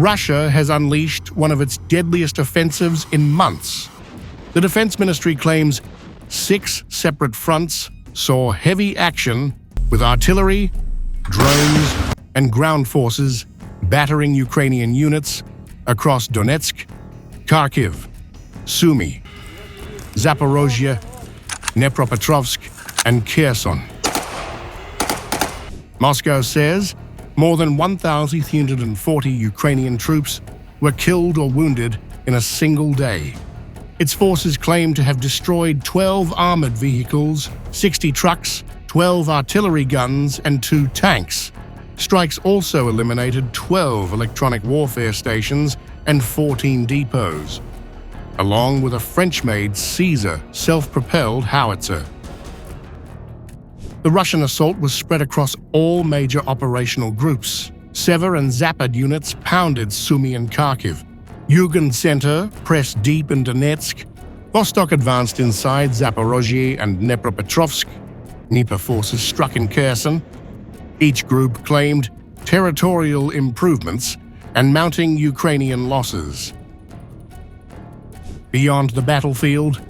Russia has unleashed one of its deadliest offensives in months. The Defense Ministry claims 6 separate fronts saw heavy action with artillery, drones, and ground forces battering Ukrainian units across Donetsk, Kharkiv, Sumy, Zaporozhye, Dnepropetrovsk, and Kherson. Moscow says more than 1,340 Ukrainian troops were killed or wounded in a single day. Its forces claim to have destroyed 12 armored vehicles, 60 trucks, 12 artillery guns, and 2 tanks. Strikes also eliminated 12 electronic warfare stations and 14 depots, along with a French-made Caesar self-propelled howitzer. The Russian assault was spread across all major operational groups. Sever and Zapad units pounded Sumy and Kharkiv. Yugin Center pressed deep in Donetsk. Vostok advanced inside Zaporozhye and Dnepropetrovsk. Dnieper forces struck in Kherson. Each group claimed territorial improvements and mounting Ukrainian losses. Beyond the battlefield,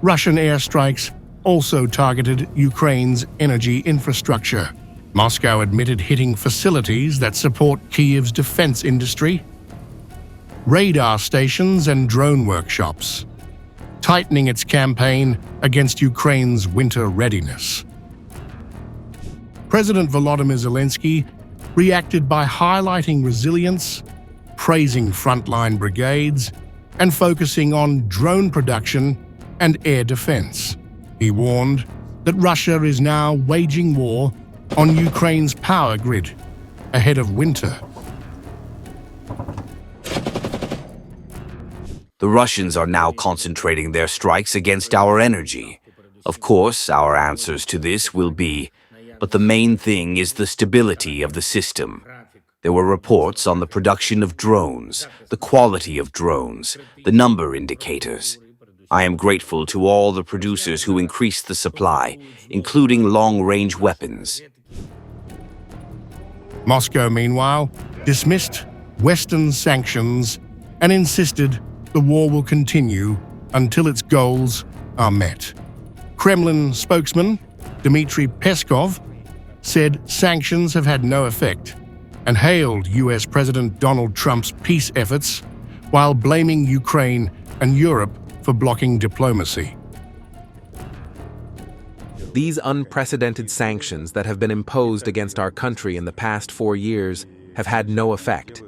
Russian airstrikes also targeted Ukraine's energy infrastructure. Moscow admitted hitting facilities that support Kyiv's defense industry, radar stations and drone workshops, tightening its campaign against Ukraine's winter readiness. President Volodymyr Zelensky reacted by highlighting resilience, praising frontline brigades, and focusing on drone production and air defense. He warned that Russia is now waging war on Ukraine's power grid ahead of winter. The Russians are now concentrating their strikes against our energy. Of course, our answers to this will be, but the main thing is the stability of the system. There were reports on the production of drones, the quality of drones, the number indicators. I am grateful to all the producers who increased the supply, including long-range weapons. Moscow, meanwhile, dismissed Western sanctions and insisted the war will continue until its goals are met. Kremlin spokesman Dmitry Peskov said sanctions have had no effect and hailed US President Donald Trump's peace efforts while blaming Ukraine and Europe for blocking diplomacy. These unprecedented sanctions that have been imposed against our country in the past 4 years have had no effect.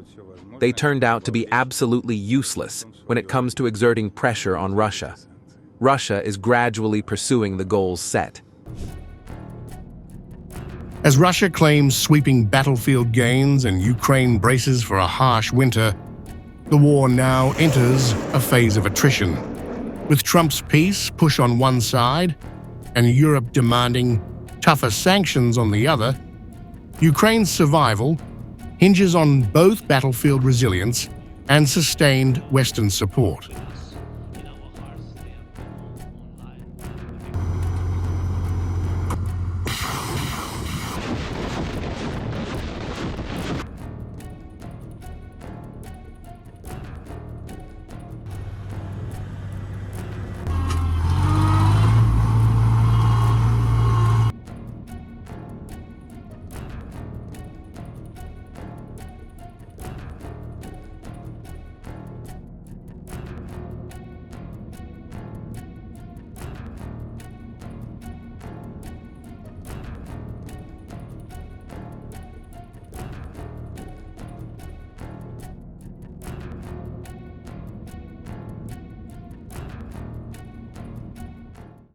They turned out to be absolutely useless when it comes to exerting pressure on Russia. Russia is gradually pursuing the goals set. As Russia claims sweeping battlefield gains and Ukraine braces for a harsh winter, the war now enters a phase of attrition. With Trump's peace push on one side and Europe demanding tougher sanctions on the other, Ukraine's survival hinges on both battlefield resilience and sustained Western support.